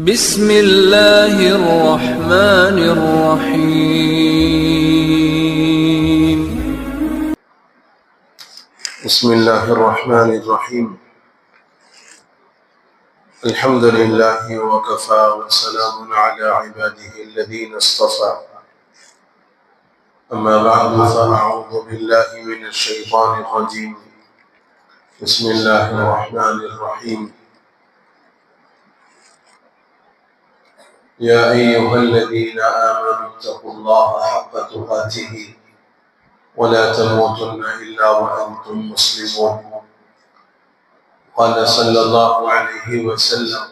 بسم اللہ الرحمن الرحیم بسم اللہ الرحمن الرحیم الحمد للہ وکفى وسلام علی عباده الذین اصطفى اما بعد فاعوذ باللہ من الشیطان الرجیم بسم اللہ الرحمن الرحیم یا ایہا الذین آمنوا اتقوا اللہ حق تقاته ولا تموتن الا وانتم مسلمون قال صلی اللہ علیہ وسلم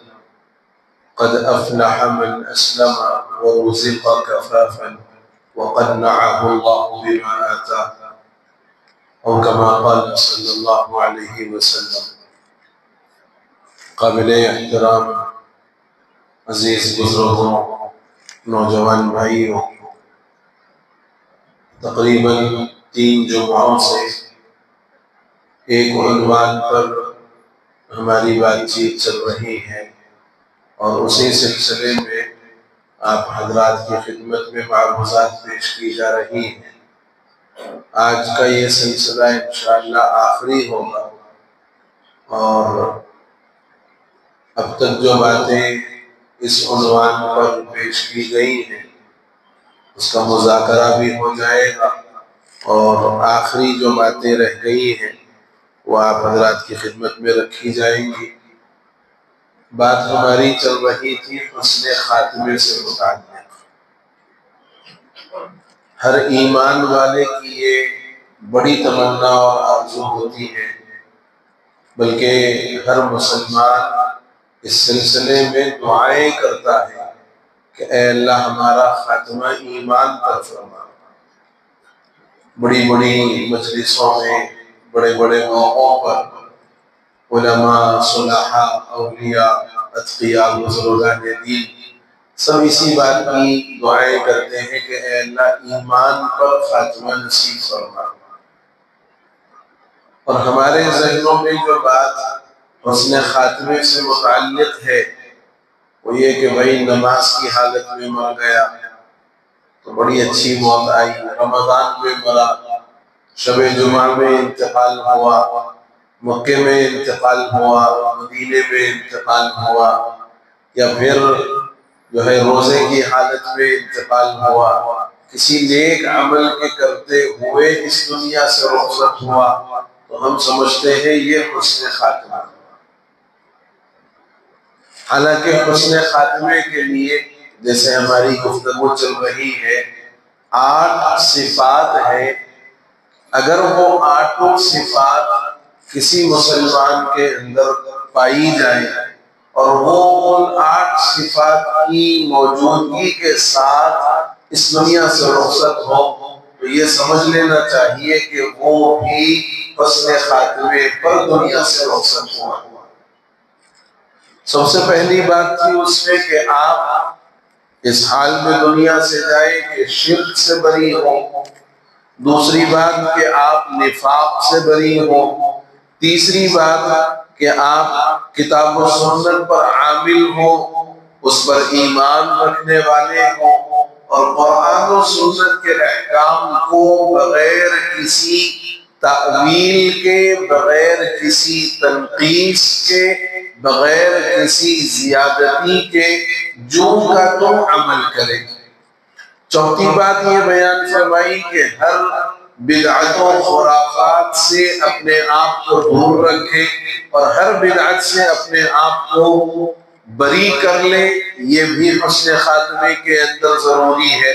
قد افلح من اسلم ورزق كفافا وقنعه الله بما آتاه او كما قال صلی اللہ علیہ وسلم۔ قابل احترام عزیز بزرگوں، نوجوان بھائیوں، تقریباً 3 جمعوں سے ایک عنوان پر ہماری بات چیت چل رہی ہے اور اسی سلسلے میں آپ حضرات کی خدمت میں معروضات پیش کی جا رہی ہیں۔ آج کا یہ سلسلہ انشاءاللہ آخری ہوگا اور اب تک جو باتیں اس عنوان پر پیش کی گئی ہیں اس کا مذاکرہ بھی ہو جائے گا اور آخری جو باتیں رہ گئی ہیں وہ آپ حضرات کی خدمت میں رکھی جائیں گی۔ بات ہماری چل رہی تھی حسن خاتمے سے متعلق۔ ہر ایمان والے کی یہ بڑی تمنا اور آرزو ہوتی ہے، بلکہ ہر مسلمان اس سلسلے میں دعائیں کرتا ہے کہ اے اللہ ہمارا خاتمہ ایمان پر فرما۔ بڑی بڑی مجلسوں میں، بڑے بڑے موقعوں پر علماء، صلحاء، اولیاء، اتقیاء، بزرگان دین سب اسی بات کی دعائیں کرتے ہیں کہ اے اللہ ایمان پر خاتمہ نصیب فرما۔ اور ہمارے ذہنوں میں جو بات حسن خاتمے سے متعلق ہے وہ یہ کہ بھائی نماز کی حالت میں مر گیا تو بڑی اچھی موت آئی، رمضان میں مرا، شب جمعہ میں انتقال ہوا، مکے میں انتقال ہوا، مدینے میں انتقال ہوا، یا پھر جو ہے روزے کی حالت میں انتقال ہوا، کسی نیک عمل کے کرتے ہوئے اس دنیا سے رخصت ہوا، تو ہم سمجھتے ہیں یہ حسن خاتمہ۔ حالانکہ حسن خاتمے کے لیے جیسے ہماری گفتگو چل رہی ہے 8 صفات ہیں۔ اگر وہ 8 صفات کسی مسلمان کے اندر پائی جائیں اور وہ ان 8 صفات کی موجودگی کے ساتھ اس دنیا سے رخصت ہو تو یہ سمجھ لینا چاہیے کہ وہ بھی حسن خاتمے پر دنیا سے رخصت ہوا۔ سب سے پہلی بات تھی اس میں کہ آپ اس حال میں دنیا سے جائیں کہ شرک سے بری ہوں، دوسری بات کہ آپ نفاق سے بری ہوں، تیسری بات کہ آپ کتاب و سنت پر عامل ہوں، اس پر ایمان رکھنے والے ہوں اور قرآن و سنت کے احکام کو بغیر کسی تعویل کے، بغیر کسی تنقیص کے، بغیر کسی زیادتی کے جو کا تو عمل کریں۔ چوتھی بات یہ بیان فرمائی کہ ہر بدعت و خرافات سے اپنے آپ کو دور رکھے اور ہر بدعت سے اپنے آپ کو بری کر لے، یہ بھی حسن خاتمے کے اندر ضروری ہے۔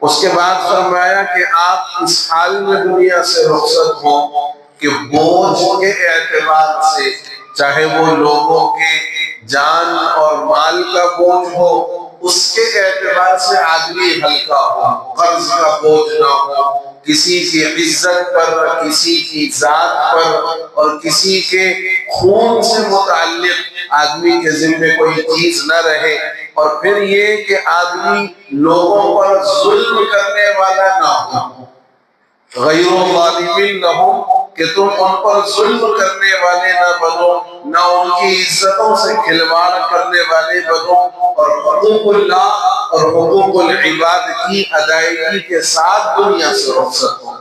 اس کے بعد فرمایا کہ آپ اس حال میں دنیا سے رخصت ہوں کہ بوجھ کے اعتبار سے، چاہے وہ لوگوں کے جان اور مال کا بوجھ ہو، اس کے اعتبار سے آدمی ہلکا ہو، قرض کا بوجھ نہ ہو، کسی کی عزت پر، کسی کی ذات پر اور کسی کے خون سے متعلق آدمی کے ذمہ کوئی چیز نہ رہے، اور پھر یہ کہ آدمی لوگوں پر ظلم کرنے والا نہ ہو، غیر ظالمین نہ ہو کہ تم ان پر ظلم کرنے والے نہ بنو، نہ ان کی عزتوں سے کھلواڑ کرنے والے بنو، اور حقوق اللہ اور حقوق العباد کی ادائیگی کے ساتھ دنیا سے رخصت ہو۔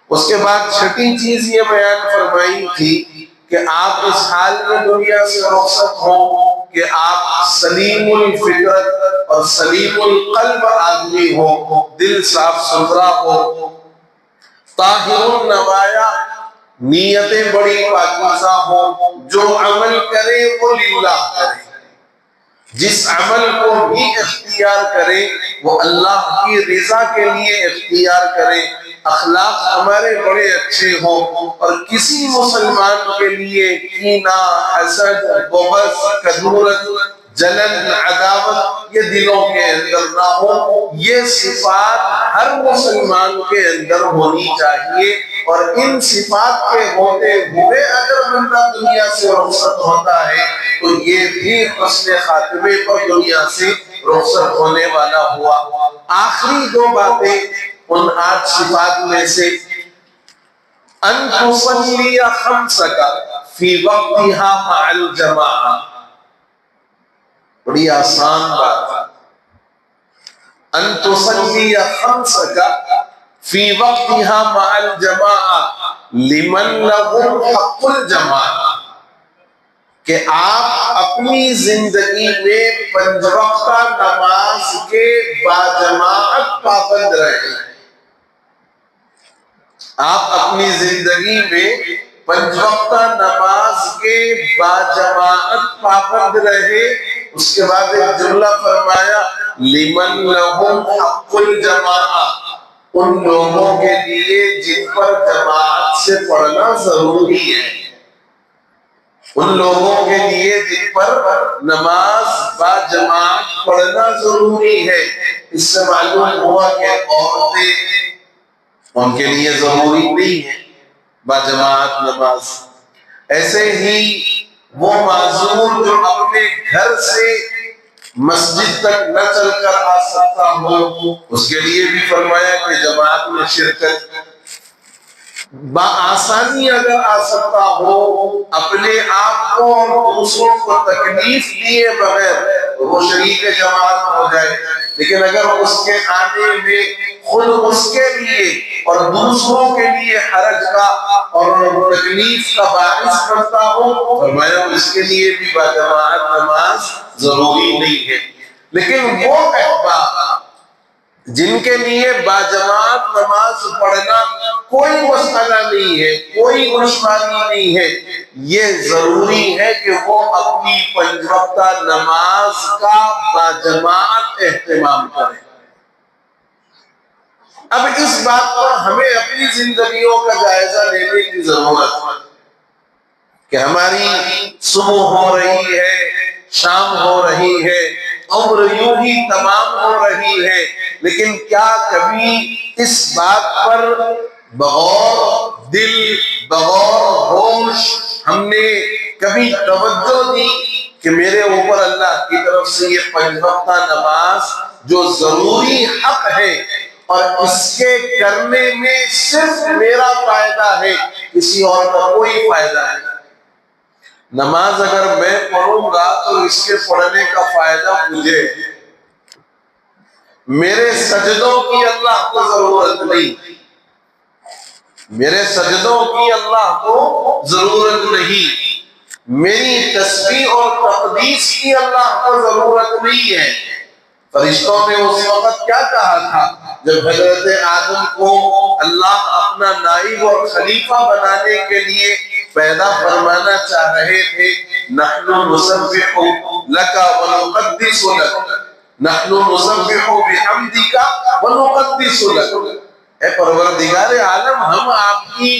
اس کے بعد چھٹی چیز یہ بیان فرمائی تھی کہ آپ اس حال میں دنیا سے رخصت ہوں کہ آپ سلیم الفطرت اور سلیم القلب آدمی ہو، دل صاف ستھرا ہو، طاہر النوایا، نیتیں بڑی پاکیزہ ہوں، جو عمل کرے وہ للہ کرے، جس عمل کو بھی اختیار کرے وہ اللہ کی رضا کے لیے اختیار کرے، اخلاق ہمارے بڑے اچھے ہوں، اور کسی مسلمان کے لیے کینہ، حسد، بغض، کدورت، جلن، عداوت یہ دلوں کے اندر نہ ہو۔ یہ صفات ہر مسلمان کے اندر ہونی چاہیے، اور ان صفات کے ہوتے ہوئے اگر بندہ دنیا سے رخصت ہوتا ہے تو یہ بھی حسن خاتمے پر دنیا سے رخصت ہونے والا ہوا۔ آخری دو باتیں ان 8 صفات میں سے، ان تصلی خمسک فی وقتہا مع الجماعہ، بڑی آسان بات ہے، ان تصلی خمسک فی وقتہا مع الجماعہ لمن لہم حق الجماعہ، کہ آپ اپنی زندگی میں 5 وقتہ نماز کے باجماعت پابند رہیں۔ آپ اپنی زندگی میں 5 وقتہ نماز کے باجماعت پابند رہے۔ اس کے بعد ایک جملہ فرمایا لمن لہم حق الجماعہ، ان لوگوں کے لیے جن پر جماعت سے پڑھنا ضروری ہے، ان لوگوں کے لیے جن پر نماز با جماعت پڑھنا ضروری ہے۔ اس سے معلوم ہوا کہ عورتیں ان کے لیے ضروری نہیں ہے با جماعت نماز۔ ایسے ہی وہ معذور جو اپنے گھر سے مسجد تک نہ چل کر آ سکتا ہو، اس کے لیے بھی فرمایا کہ جماعت میں شرکت۔ بآسانی اگر آ سکتا ہو، اپنے آپ کو اور دوسروں کو تکلیف دیے بغیر وہ شریک جماعت ہو جائے، لیکن اگر اس کے آنے میں خود اس کے لیے اور دوسروں کے لیے حرج کا اور تکلیف کا باعث بنتا ہو، فرمایا اس کے لیے بھی باجماعت نماز ضروری نہیں ہے۔ لیکن وہ احباب جن کے لیے باجماعت نماز پڑھنا کوئی مسئلہ نہیں ہے، کوئی دشواری نہیں ہے، یہ ضروری ہے کہ وہ اپنی 5 وقتہ نماز کا باجماعت اہتمام کریں۔ اب اس بات پر ہمیں اپنی زندگیوں کا جائزہ لینے کی ضرورت ہے کہ ہماری صبح ہو رہی ہے، شام ہو رہی ہے، عمر یوں ہی تمام ہو رہی ہے، لیکن کیا کبھی اس بات پر بغور دل، بغور ہوش ہم نے کبھی توجہ دی کہ میرے اوپر اللہ کی طرف سے یہ 5 وقتہ نماز جو ضروری حق ہے اور اس کے کرنے میں صرف میرا فائدہ ہے، کسی اور کا کوئی فائدہ نہیں۔ نماز اگر میں پڑھوں گا تو اس کے پڑھنے کا فائدہ مجھے، میرے سجدوں کی اللہ کو ضرورت نہیں، میرے سجدوں کی اللہ کو ضرورت نہیں، میری تسبیح اور تقدیس کی اللہ کو ضرورت نہیں ہے۔ فرشتوں نے اس وقت کیا کہا تھا جب حضرت آدم کو اللہ اپنا نائب اور خلیفہ بنانے کے لیے پیدا فرمانا چاہ رہے تھے، نحن نسبح لک ونقدس لک، نحن نسبح بحمدک ونقدس لک، اے پروردگار عالم، ہم آپ کی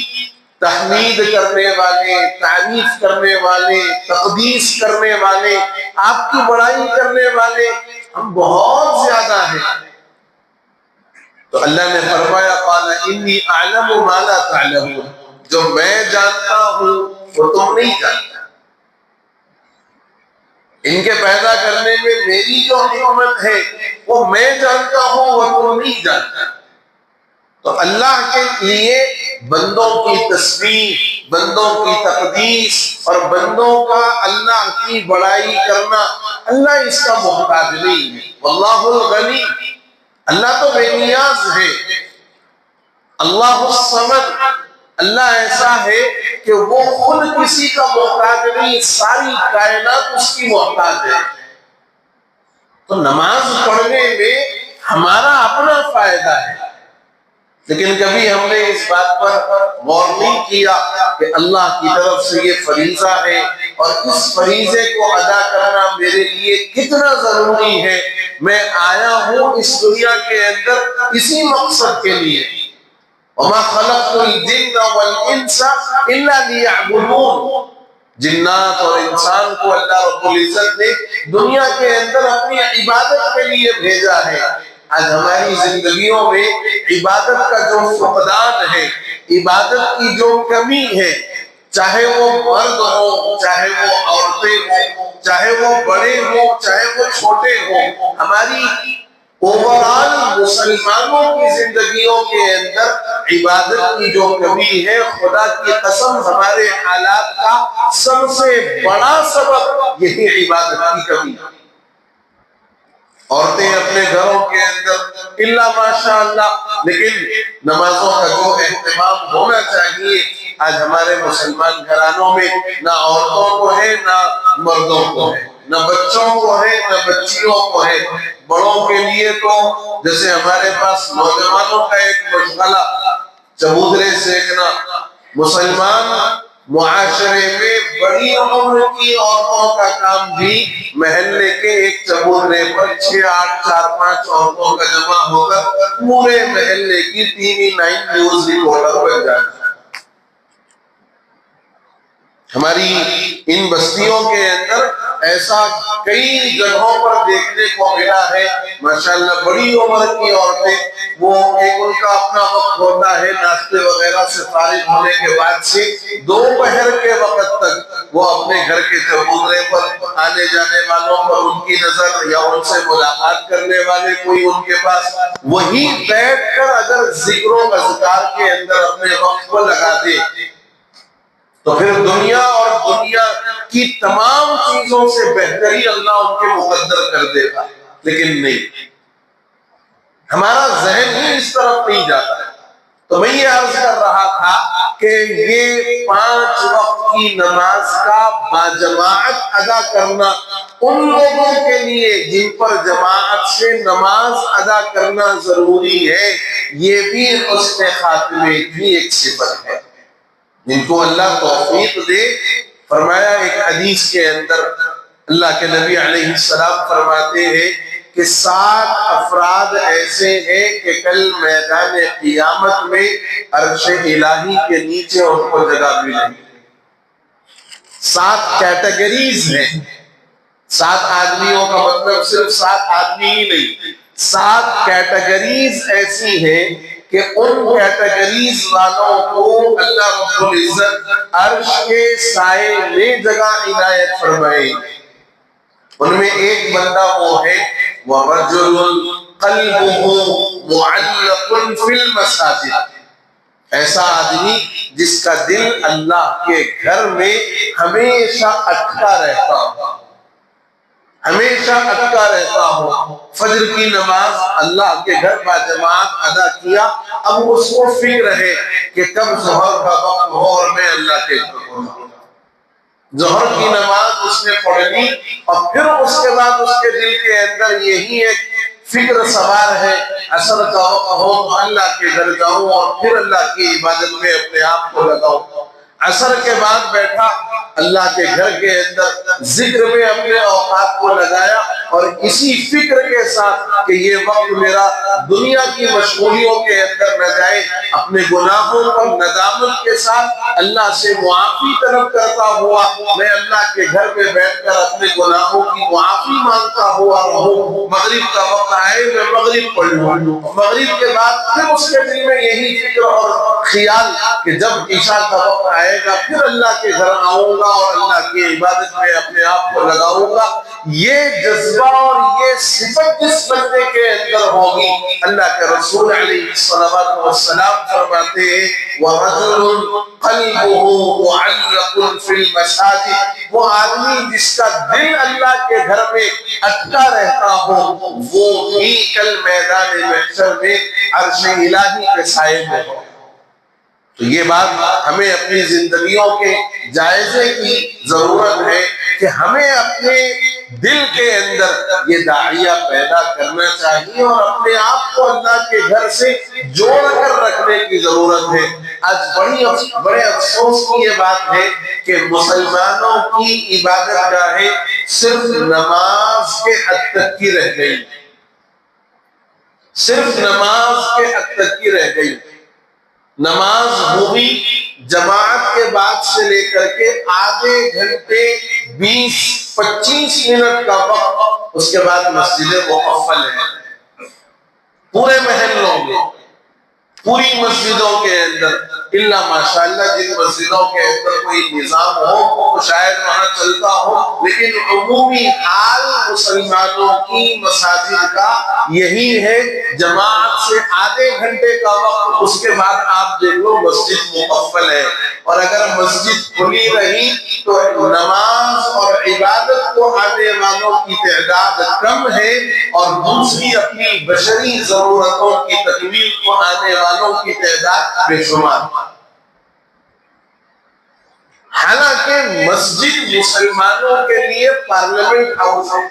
تحمید کرنے والے، تعریف کرنے والے، تقدیس کرنے والے، آپ کی بڑائی کرنے والے ہم بہت زیادہ ہیں۔ تو اللہ نے فرمایا قال انی اعلم ما لا تعلمون، جو میں جانتا ہوں وہ تم نہیں جانتا، ان کے پیدا کرنے میں میری جو حکمت ہے وہ میں جانتا ہوں وہ تم نہیں جانتا۔ تو اللہ کے لیے بندوں کی تسبیح، بندوں کی تقدیس اور بندوں کا اللہ کی بڑائی کرنا، اللہ اس کا محتاج نہیں ہے۔ واللہ الغنی، اللہ تو بے نیاز ہے۔ اللہ الصمد، اللہ ایسا ہے کہ وہ خود کسی کا محتاج نہیں، ساری کائنات اس کی محتاج ہے۔ تو نماز پڑھنے میں ہمارا اپنا فائدہ ہے، لیکن کبھی ہم نے اس بات پر غور نہیں کیا کہ اللہ کی طرف سے یہ فریضہ ہے اور اس فریضے کو ادا کرنا میرے لیے کتنا ضروری ہے۔ میں آیا ہوں اس دنیا کے اندر اسی مقصد کے لیے، وَمَا خَلَقْتُ الْجِنَّ وَالْإِنسَ إِلَّا لِيَعْبُدُونَ۔ جنات اور انسان کو اللہ رب العزت نے دنیا کے اندر اپنی عبادت کے لیے بھیجا ہے۔ آج ہماری زندگیوں میں عبادت کا جو فقدان ہے، عبادت کی جو کمی ہے، چاہے وہ مرد ہو، چاہے وہ عورتیں ہوں، چاہے وہ بڑے ہوں، چاہے وہ چھوٹے ہوں، ہماری اوورآل مسلمانوں کی زندگیوں کے اندر عبادت کی جو کمی ہے، خدا کی قسم ہمارے حالات کا سب سے بڑا سبب یہی عبادت کی کمی ہے۔ عورتیں اپنے گھروں کے اندر الا ماشاء اللہ، لیکن نمازوں کا جو اہتمام ہونا چاہیے آج ہمارے مسلمان گھرانوں میں نہ عورتوں کو ہے نہ مردوں کو ہے، نہ بچوں کو ہے نہ بچیوں کو ہے۔ بڑوں کے لیے تو جیسے ہمارے پاس نوجوانوں کا ایک مشغلہ چبوترے سیکھنا، مسلمان معاشرے میں بڑی عمر کی عورتوں کا کام بھی محلے کے ایک چبوترے پر 6 8 4 5 عورتوں کا جمع ہو کر پورے محلے کی ٹی وی 9 نیوز رپورٹر بن جاتا ہے۔ ہماری ان بستیوں کے اندر ایسا کئی جگہوں پر دیکھنے کو ملا ہے، ماشاءاللہ بڑی عمر کی عورتیں، وہ ایک ان کا اپنا وقت ہوتا ہے، ناشتے وغیرہ سے فارغ ہونے کے بعد سے دوپہر کے وقت تک وہ اپنے گھر کے چبوترے پر آنے جانے والوں پر ان کی نظر یا ان سے ملاقات کرنے والے کوئی ان کے پاس، وہی بیٹھ کر اگر ذکر و اذکار کے اندر اپنے وقت کو لگا دے تو پھر دنیا اور دنیا کی تمام چیزوں سے بہتری اللہ ان کے مقدر کر دے گا، لیکن نہیں، ہمارا ذہن ہی اس طرف نہیں جاتا ہے۔ تو میں یہ عرض کر رہا تھا کہ یہ 5 وقت کی نماز کا باجماعت ادا کرنا ان لوگوں کے لیے جن پر جماعت سے نماز ادا کرنا ضروری ہے، یہ بھی حسن خاتمے کی ایک صفت ہے جن کو اللہ توفیق دے۔ فرمایا ایک حدیث کے اندر اللہ کے نبی علیہ السلام فرماتے ہیں کہ 7 افراد ایسے ہیں کہ کل میدان قیامت میں عرش الہی کے نیچے ان کو جگہ ملے گی۔ 7 کیٹیگریز ہیں، 7 آدمیوں کا مطلب صرف 7 آدمی ہی نہیں، 7 کیٹیگریز ایسی ہیں کہ ان کیٹیگریز والوں کو اللہ رب العزت عرش کے سائے میں جگہ عنایت فرمائے۔ ان میں ایک بندہ وہ ہے وَرَجُلٌ قَلْبُهُ مُعَلَّقٌ فِي الْمَسَاجِدِ، ایسا آدمی جس کا دل اللہ کے گھر میں ہمیشہ اٹکا رہتا ہو، ہمیشہ اٹکا رہتا ہو۔ فجر کی نماز اللہ کے گھر باجماعت ادا کیا، اب اس کو فکر ہے کہ کب ظہر کا وقت ہو اور میں اللہ کے گھر پہنچوں۔ ظہر کی نماز اس نے پڑھ لی اور پھر اس کے بعد اس کے دل کے اندر یہی ایک فکر سوار ہے، عصر کا وقت ہو تو اللہ کے گھر جاؤں اور پھر اللہ کی عبادت میں اپنے آپ کو لگاؤں۔ عصر کے بعد بیٹھا اللہ کے گھر کے اندر ذکر میں اپنے اوقات کو لگایا اور اسی فکر کے ساتھ کہ یہ وقت میرا دنیا کی مشغولیوں کے اندر نہ جائے، اپنے گناہوں پر ندامت کے ساتھ اللہ سے معافی طلب کرتا ہوا میں اللہ کے گھر میں بیٹھ کر اپنے گناہوں کی معافی مانگتا ہوا رہوں۔ مغرب کا وقت آئے میں مغرب پڑھ لوں، مغرب کے بعد پھر اس کے دل میں یہی فکر اور خیال کہ جب عشاء کا وقت آئے گا پھر اللہ کے گھر آؤں گا اور اللہ کی عبادت میں اپنے آپ کو لگاؤں گا۔ یہ جذبہ اور یہ صفت جس بندے کے اندر ہوگی، اللہ کے رسول علیہ الصلوۃ والسلام فرماتے ہیں وَرَجُلٌ قَلْبُهُ مُعَلَّقٌ فِي الْمَسَاجِدِ، وہ آدمی جس کا دل اللہ کے گھر میں اٹکا رہتا ہو، وہ بھی کل میدان محشر میں عرش الہی کے سائے میں ہو۔ تو یہ بات ہمیں اپنی زندگیوں کے جائزے کی ضرورت ہے کہ ہمیں اپنے دل کے اندر یہ داعیہ پیدا کرنا چاہیے اور اپنے آپ کو اللہ کے گھر سے جوڑ کر رکھنے کی ضرورت ہے۔ آج بڑے افسوس کی یہ بات ہے کہ مسلمانوں کی عبادت گاہیں صرف نماز کے حد تک کی رہ گئی، صرف نماز کے حد تک کی رہ گئی۔ نماز ہوئی جماعت کے بعد سے لے کر کے آدھے گھنٹے 20-25 منٹ کا وقت، اس کے بعد مسجدیں مقفل ہیں پورے محلوں میں، پوری مسجدوں کے اندر، الا ماشاءاللہ جن مسجدوں کے اندر کوئی نظام ہو تو شاید وہاں چلتا ہو، لیکن عمومی حال مسلمانوں کی مساجد کا یہی ہے، جماعت سے آدھے گھنٹے کا وقت، اس کے بعد آپ دیکھ لو مسجد مقفل ہے۔ اور اگر مسجد کھلی رہی تو نماز اور عبادت کو آنے والوں کی تعداد کم ہے، اور دوسری اپنی بشری ضرورتوں کی تکمیل کو آنے والوں کی تعداد بے شمار۔ حالانکہ مسجد مسلمانوں کے لیے پارلیمنٹ ہاؤس ہے۔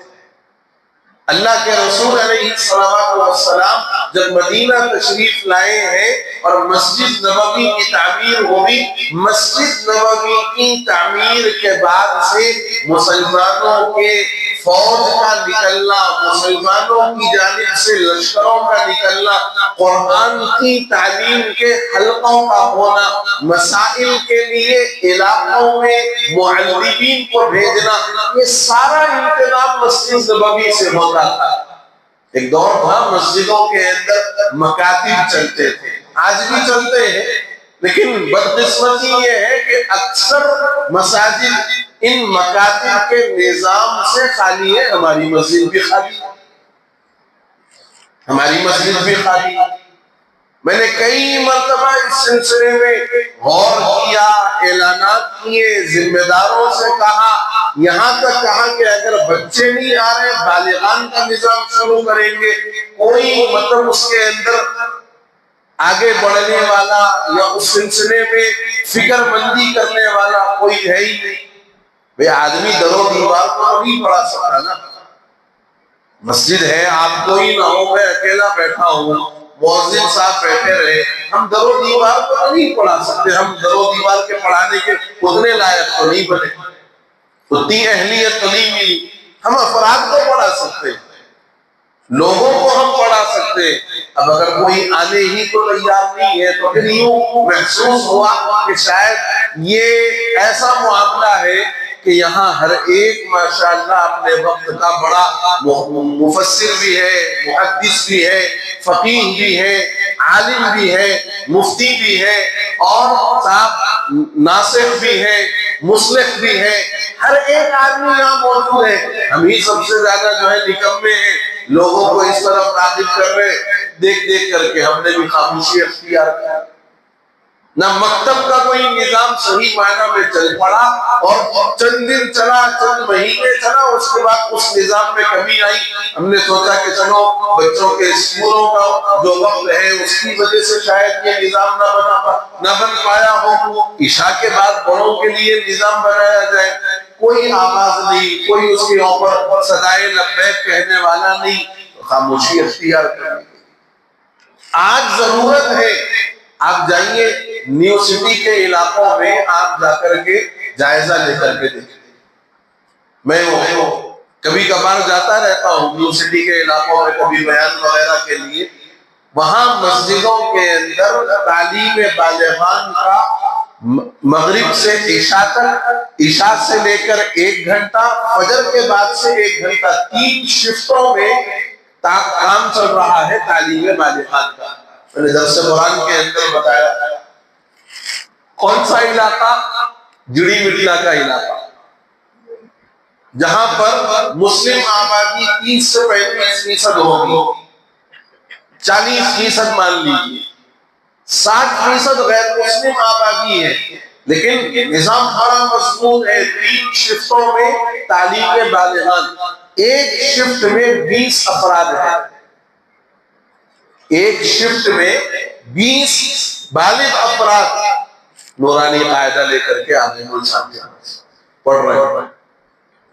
اللہ کے رسول علیہ السلام جب مدینہ تشریف لائے ہیں اور مسجد نبوی کی تعمیر ہوئی، مسجد نبوی کی تعمیر کے بعد سے مسلمانوں کے فوج کا نکلنا، مسلمانوں کی جانب سے لشکروں کا نکلنا، قرآن کی تعلیم کے حلقوں کا ہونا، مسائل کے لیے علاقوں میں معلمین کو بھیجنا، یہ سارا انتظام مسجد نبوی سے ہوتا تھا۔ ایک دور تھا مسجدوں کے اندر مکاتب چلتے تھے، آج بھی چلتے ہیں، لیکن بدقسمتی یہ ہے کہ اکثر مساجد ان مکاتب کے نظام سے خالی ہے۔ ہماری مسجد بھی خالی ہے، ہماری مسجد بھی خالی ہے۔ میں نے کئی مرتبہ اس سلسلے میں غور کیا، اعلانات کیے، ذمہ داروں سے کہا، یہاں تک کہا کہ اگر بچے نہیں آ رہے بالغان کا نظام شروع کریں گے۔ کوئی مطلب اس کے اندر آگے بڑھنے والا یا اس سلسلے میں فکر مندی کرنے والا کوئی ہے ہی نہیں۔ بھئی آدمی در و دیوار کو نہیں پڑھا سکتا نا، مسجد ہے، آپ کوئی نہ ہو، میں اکیلا بیٹھا ہوں، مؤذن صاحب بیٹھے رہے، ہم در و دیوار کو نہیں پڑھا سکتے، ہم در و دیوار کے پڑھانے کے اتنے لائق تو نہیں بنے، اتنی اہلیت تو نہیں ملی۔ ہم افراد کو پڑھا سکتے، لوگوں کو ہم پڑھا سکتے۔ اب اگر کوئی آنے ہی کو تیار نہیں ہے تو پھر یوں محسوس ہوا کہ شاید یہ ایسا معاملہ ہے کہ یہاں ہر ایک ماشاءاللہ اپنے وقت کا بڑا مفسر بھی ہے، محدث بھی ہے، فقیہ بھی ہے، عالم بھی ہے، مفتی بھی ہے، اور صاحب ناصح بھی ہے، مصلح بھی ہے، ہر ایک آدمی یہاں موجود ہے۔ ہم ہی سب سے زیادہ جو ہے نکمے ہیں، لوگوں کو اس طرف راغب کر رہے، دیکھ دیکھ کر کے ہم نے بھی خاموشی اختیار کیا۔ نہ مکتب کا کوئی نظام صحیح معنی میں چل پڑا، اور چند دن چلا، چند مہینے چلا، اس کے بعد اس نظام میں کمی آئی۔ ہم نے سوچا کہ چلو بچوں کے اسکولوں کا جو وقت ہے اس کی وجہ سے شاید یہ نظام نہ بن پایا ہو، عشاء کے بعد بڑوں کے لیے نظام بنایا جائے۔ کوئی آواز نہیں، کوئی اس کے اوپر صدائے لبیک کہنے والا نہیں، خاموشی اختیار کرنی۔ آج ضرورت ہے، آپ جائیے نیو سٹی کے علاقوں میں، آپ جا کر کے جائزہ لے کر کے دیکھیں۔ میں کبھی کبھار جاتا رہتا ہوں نیو سٹی کے علاقوں میں، کبھی بیان وغیرہ کے لیے۔ وہاں مسجدوں کے اندر تعلیم بالغان کا مغرب سے عشاء تک، عشاء سے لے کر 1 گھنٹہ، فجر کے بعد سے 1 گھنٹہ، 3 شفٹوں میں کام چل رہا ہے تعلیم بالغان کا۔ میں نے درس قرآن کے اندر بتایا کون سا علاقہ؟ جڑی مٹیا کا علاقہ۔ جہاں پر مسلم آبادی 30 سے 35% ہوگی، 40% مان لیجیے، 60% غیر مسلم آبادی ہے، لیکن نظام بڑا مضبوط ہے۔ 3 شفٹوں میں تعلیم بالغان، ایک شفٹ میں 20 افراد ہیں، ایک شفٹ میں 20 بالغ افراد نورانی قاعدہ لے کر کے آگے ملک صاحب پڑھ رہے ہیں،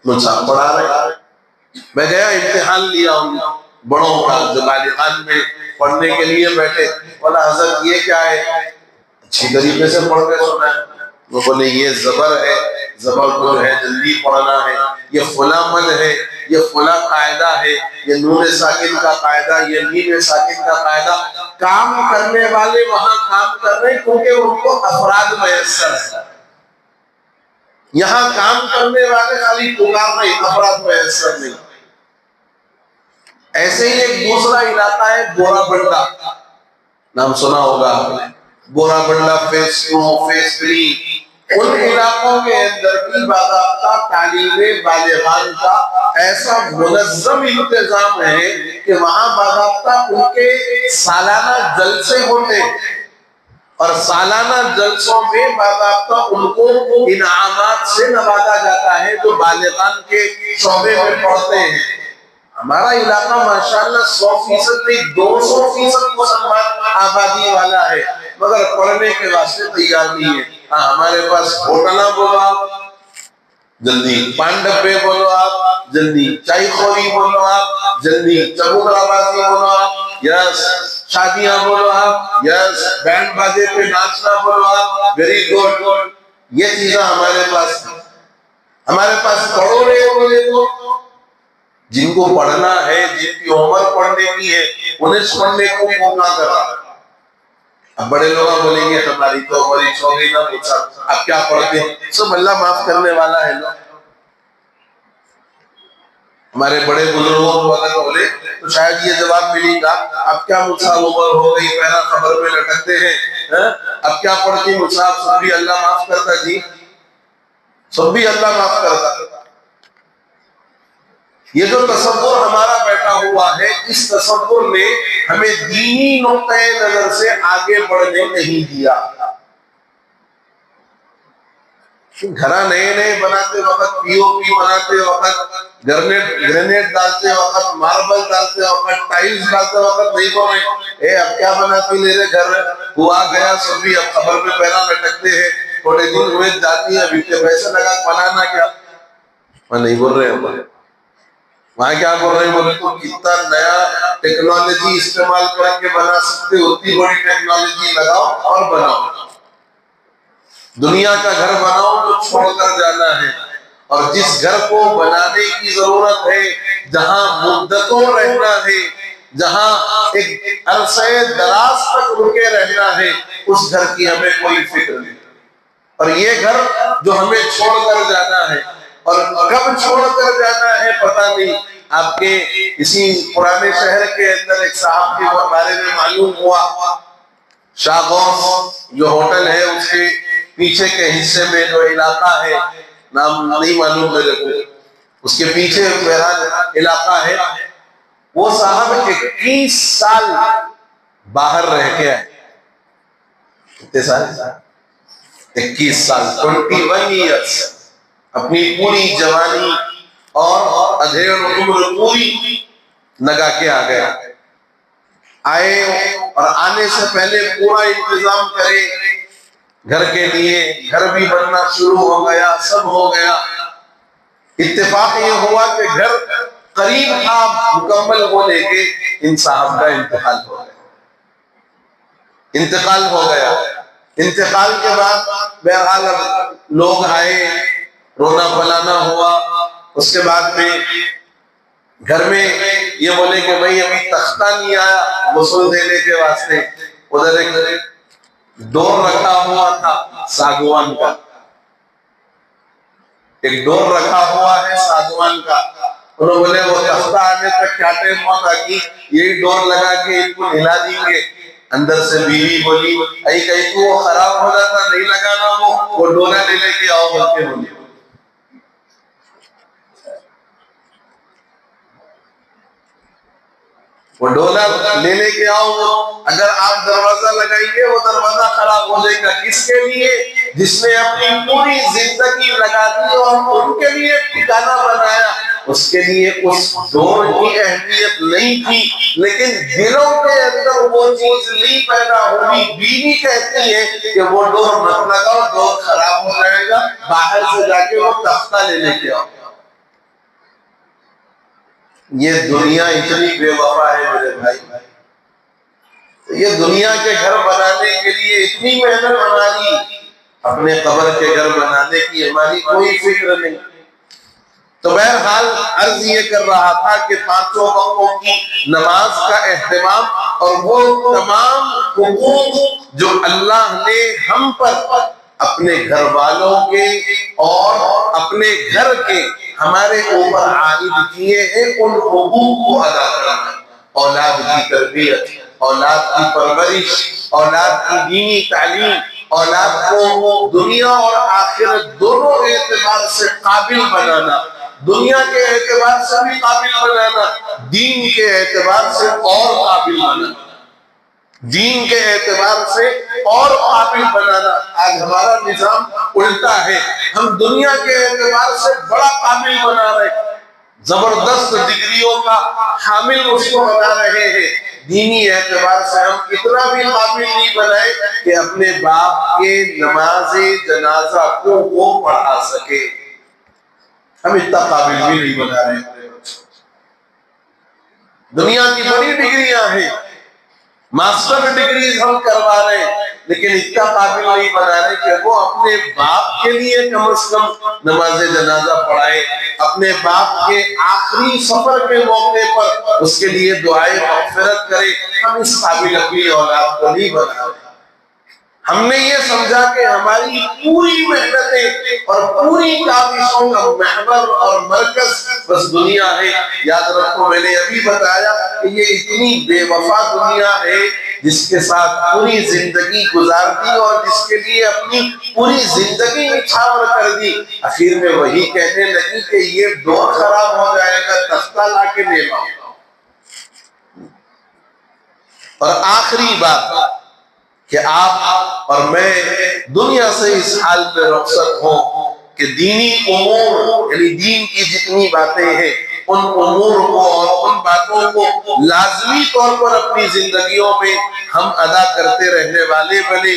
ملک صاحب پڑھا رہے ہیں۔ میں گیا امتحان لیا ہوں بڑوں کا جو بالغان میں پڑھنے کے لیے بیٹھے، بولا حضرت یہ کیا ہے؟ اچھی طریقے سے پڑھ کے سنا ہے۔ وہ بولے یہ زبر ہے، زبر کو جو ہے جلدی پڑھنا ہے، یہ فلاں مد ہے، یہ فلاں قاعدہ ہے، یہ نون ساکن کا قاعدہ، یہ میم ساکن کا قاعدہ۔ کام کرنے والے وہاں کام کر رہے ہیں کیونکہ ان کو افراد میسر ہے، یہاں کام کرنے والے خالی پکار رہے، افراد میسر نہیں۔ ایسے ہی ایک دوسرا علاقہ ہے بورا بنڈا، نام سنا ہوگا آپ نے، بورا بنڈا فیس 2 فیس 3، ان علاقوں کے اندر بھی باضابطہ تعلیم بالغان کا ایسا منظم انتظام ہے کہ وہاں باضابطہ ان کے سالانہ جلسے ہوتے ہیں، اور سالانہ جلسوں میں باضابطہ ان کو انعامات سے نوازا جاتا ہے جو بالغان کے شعبے میں پڑھتے ہیں۔ ہمارا علاقہ ماشاءاللہ 100% نہیں 200% مسلمان آبادی والا ہے، مگر پڑھنے کے واسطے تیار نہیں ہے۔ ہاں ہمارے پاس ہوٹلہ بولو آپ جلدی، پانڈپے بولو آپ جلدی، چائی خوری بولو آپ جلدی، چبوترا بازی بولو آپ یس، شادیاں بولو آپ یس، بینڈ بازے پہ ناچنا بولو آپ ویری گڈ، یہ چیزیں ہمارے پاس ہیں۔ ہمارے پاس کروڑے بولے تو جن کو پڑھنا ہے، جن کی عمر پڑھنے کی ہے، انہیں پڑھنے کو موقع کرا۔ اب بڑے لوگ بولیں گے ہماری تو عمر ہی ہو گئی نا، اب کیا پڑھتے ہیں؟ سب اللہ معاف کرنے والا ہے نا۔ ہمارے بڑے بزرگوں کو اگر بولے تو شاید یہ جواب ملے گا، اب کیا مصعب عمر ہو گئی، پہلا خبر میں لٹکتے ہیں، اب کیا پڑھتی مصعب، سب بھی اللہ معاف کرتا جی، سب بھی اللہ معاف کرتا۔ یہ جو تصور ہمارا بیٹھا ہوا ہے، اس تصور نے ہمیں دینی نقطۂ نظر سے آگے بڑھنے نہیں دیا۔ گھرہ نئے نئے بناتے وقت، پی او پی بناتے وقت، گرینیٹ ڈالتے وقت، ماربل ڈالتے وقت، ٹائلز ڈالتے وقت نہیں بولے اے اب کیا بناتی میرے گھر ہوا گیا، سب بھی اب خبر میں پہلا لٹکتے ہیں، تھوڑے دن ہوئے جاتی ہیں، ابھی کے پیسے لگا بنانا کیا، میں نہیں بول رہے ہیں۔ وہاں کیا بول رہے ہیں؟ بولے تو کتنا نیا ٹیکنالوجی استعمال کر کے بنا سکتے، اتنی بڑی ٹیکنالوجی لگاؤ اور بناؤ۔ دنیا کا گھر بناؤ تو چھوڑ کر جانا ہے، اور جس گھر کو بنانے کی ضرورت ہے، جہاں مدتوں رہنا ہے، جہاں ایک عرصہ دراز تک رکے رہنا ہے، اس گھر کی ہمیں کوئی فکر نہیں۔ اور یہ گھر جو ہمیں چھوڑ کر جانا ہے، اور کب چھوڑ کر جانا ہے پتہ نہیں۔ آپ کے اسی پرانے شہر کے اندر ایک صاحب کے بارے میں معلوم ہوا، شاہ غوث جو ہوٹل ہے اس کے پیچھے کے حصے میں جو علاقہ ہے، نام نہیں معلوم میرے کو، اس کے پیچھے بہرحال علاقہ ہے، وہ صاحب 21 سال باہر رہ کے آئے۔ کتنے سال؟ 21 سال، 21 ایئرس، اپنی پوری جوانی اور ادھیڑ عمر پوری لگا کے آ گیا۔ آئے اور آنے سے پہلے پورا انتظام کرے گھر کے لیے، گھر بھی بننا شروع ہو گیا، سب ہو گیا۔ اتفاق یہ ہوا کہ گھر قریب تھا مکمل ہونے کے، ان صاحب کا انتقال ہو گیا۔ انتقال ہو گیا، انتقال کے بعد بہرحال لوگ آئے، رونا پلانا ہوا۔ اس کے بعد میں گھر میں یہ بولے کہ بھئی ابھی تختہ نہیں آیا غسل دینے کے واسطے، ادھر ایک ڈور رکھا ہوا تھا ساگوان کا، ایک ڈور رکھا ہوا ہے ساگوان کا۔ انہوں بولے وہ تختہ آنے تک کیا ٹائم ہوا تاکہ یہی ڈور لگا کے ان کو ہلا دیں گے۔ اندر سے بیوی بولی ائی کہیں کو وہ خراب ہو جاتا، نہیں لگانا، وہ ڈورا لے لے کے آؤ بلکہ بولی۔ وہ ڈونر لے کے آؤ، اگر آپ دروازہ لگائیں گے وہ دروازہ خراب ہو جائے گا. کس کے لیے؟ جس نے اپنی پوری زندگی لگا دی اور ان کے لیے ٹھکانہ بنایا. اس کے لیے اس ڈور کی اہمیت نہیں تھی، لیکن دلوں کے اندر وہ چیز نہیں پیدا ہوئی. بیوی کہتی ہے کہ وہ ڈور مت لگاؤ، ڈور خراب ہو جائے گا، باہر سے جا کے وہ تختہ لے کے آؤ. یہ دنیا اتنی بے وفا ہے میرے بھائی. یہ دنیا کے گھر بنانے کے لیے اتنی محنت ہماری، اپنے قبر کے گھر بنانے کی ہماری کوئی فکر نہیں. تو بہرحال عرض یہ کر رہا تھا کہ پانچوں وقتوں کی نماز کا اہتمام اور وہ تمام حقوق جو اللہ نے ہم پر اپنے گھر والوں کے اور اپنے گھر کے ہمارے اوپر عائد کیے ہیں، ان حقوق کو ادا کرنا. اولاد کی تربیت، اولاد کی پرورش، اولاد کی دینی تعلیم، اولاد کو دنیا اور آخرت دونوں اعتبار سے قابل بنانا، دنیا کے اعتبار سے بھی قابل بنانا، دین کے اعتبار سے اور قابل بنانا، دین کے اعتبار سے اور قابل بنانا. آج ہمارا نظام الٹا ہے، ہم دنیا کے اعتبار سے بڑا قابل بنا رہے ہیں، زبردست ڈگریوں کا حامل اس کو بنا رہے ہیں. دینی اعتبار سے ہم اتنا بھی قابل نہیں بنائے کہ اپنے باپ کے نماز جنازہ کو وہ پڑھا سکے. ہم اتنا قابل بھی نہیں بنا رہے ہیں. دنیا کی بڑی ڈگریاں ہیں، ماسٹر ڈگریز ہم کروا رہے ہیں، لیکن اتنا قابل نہیں بنا رہے کہ وہ اپنے باپ کے لیے کم از کم نماز جنازہ پڑھائے، اپنے باپ کے آخری سفر کے موقع پر اس کے لیے دعائیں مغفرت کرے. ہم اس قابل اپنی اولاد کو نہیں بنا رہے. ہم نے یہ سمجھا کہ ہماری پوری محنتیں اور پوری کاوشوں کا محور اور مرکز بس دنیا ہے. یاد رکھو، میں نے ابھی بتایا کہ یہ اتنی بے وفا دنیا ہے جس کے ساتھ پوری زندگی گزار دی اور جس کے لیے اپنی پوری زندگی نچھاور کر دی. آخر میں وہی کہنے لگی کہ یہ ڈور خراب ہو جائے گا، تختہ لا کے لے لاؤ. اور آخری بات کہ آپ اور میں دنیا سے اس حال میں رخصت ہوں کہ دینی امور یعنی دین کی جتنی باتیں ہیں ان امور کو اور ان باتوں کو لازمی طور پر اپنی زندگیوں میں ہم ادا کرتے رہنے والے بنے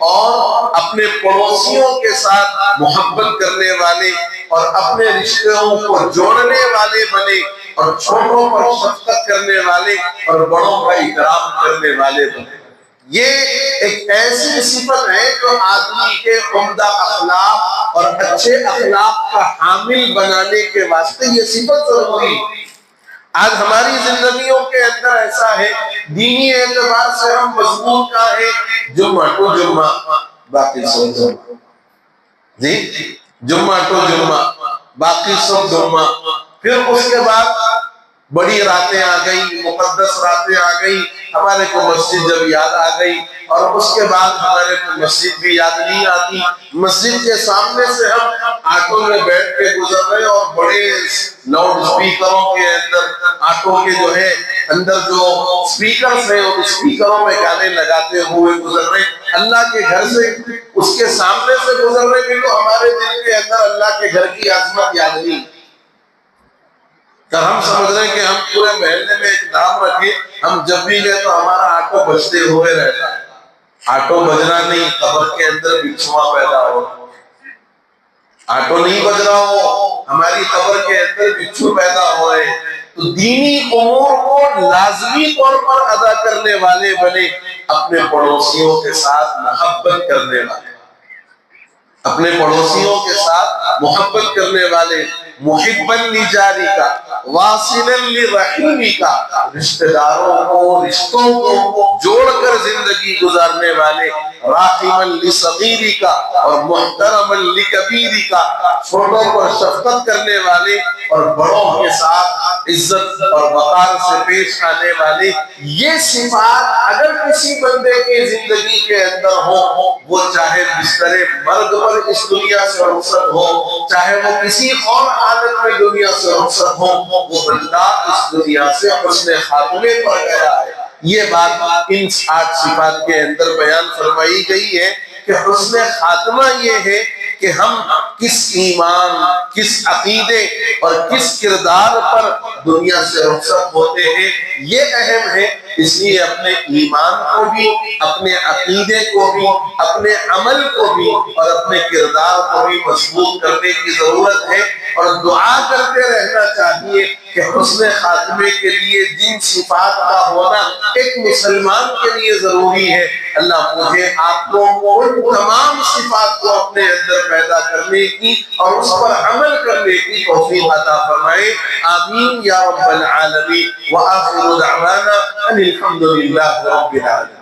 اور اپنے پڑوسیوں کے ساتھ محبت کرنے والے اور اپنے رشتوں کو جوڑنے والے بنے اور چھوٹوں پر شفقت کرنے والے اور بڑوں کا اکرام کرنے والے بنے. یہ ایک ایسی صفت ہے جو آدمی کے عمدہ اخلاق اور اچھے اخلاق کا حامل بنانے کے واسطے یہ صفت ضروری ہے. آج ہماری زندگیوں کے اندر ایسا ہے، دینی اعتبار سے ہم مضبوط کا ہے، جمعہ ٹو جمعہ باقی سب جمعہ، جی جمعہ ٹو جمعہ باقی سب جمعہ. پھر اس کے بعد بڑی راتیں آ گئی، مقدس راتیں آ گئی، ہمارے کو مسجد جب یاد آ گئی اور اس کے بعد ہمارے کو مسجد بھی یاد نہیں آتی. مسجد کے سامنے سے ہم آٹو میں بیٹھ کے گزر رہے اور بڑے لاؤڈ سپیکروں کے اندر آٹو کے جو ہے اندر جو سپیکرز ہیں اور سپیکروں میں گانے لگاتے ہوئے گزر رہے. اللہ کے گھر سے اس کے سامنے سے گزر رہے کہ تو ہمارے دل کے اندر اللہ کے گھر کی عظمت یاد نہیں. کہ ہم سمجھ رہے ہیں کہ ہم پورے محلے میں ایک نام رکھے، ہم جب بھی گئے تو ہمارا آٹو بجتے ہوئے رہتا ہے. آٹو بجنا نہیں، قبر کے اندر بچھوا پیدا ہو. آٹو نہیں بج رہا ہو، ہماری قبر کے اندر بچھو پیدا ہو رہے. تو دینی امور کو لازمی طور پر ادا کرنے والے بنے، اپنے پڑوسیوں کے ساتھ محبت کرنے والے، اپنے پڑوسیوں کے ساتھ محبت کرنے والے، محبا لجاری کا واصلا لرحیمی کا، رشتہ داروں کو رشتوں کو جوڑ کر زندگی گزارنے والے، راحما لصغیری کا اور محترما لکبیری کا، چھوٹوں پر شفقت کرنے والے اور بڑوں کے ساتھ عزت اور وقار سے پیش آنے والے. یہ صفات اگر کسی بندے کی زندگی کے اندر ہو، وہ چاہے بستر مرگ پر اس دنیا سے رخصت ہو، چاہے وہ کسی اور حالت میں دنیا سے رخصت ہو وہ بندہ اس دنیا سے حسن خاتمے پر گیا ہے۔ یہ بات ان 60 صفات کے اندر بیان فرمائی گئی ہے کہ حسن خاتمہ یہ ہے کہ ہم کس ایمان، کس عقیدے اور کس کردار پر دنیا سے رخصت ہوتے ہیں یہ اہم ہے۔ اس لیے اپنے ایمان کو بھی، اپنے عقیدے کو بھی، اپنے عمل کو بھی اور اپنے کردار کو بھی مضبوط کرنے کی ضرورت ہے، اور دعا کرتے رہنا چاہیے کہ حسن خاتمے کے لیے جن صفات کا ہونا ایک مسلمان کے لیے ضروری ہے، اللہ مجھے آپ کو ان تمام صفات کو اپنے اندر پیدا کرنے کی اور اس پر عمل کرنے کی توفیق عطا فرمائے، آمین یا رب العالمین۔ وآخر دعوانا ان الحمد للہ رب العالمین۔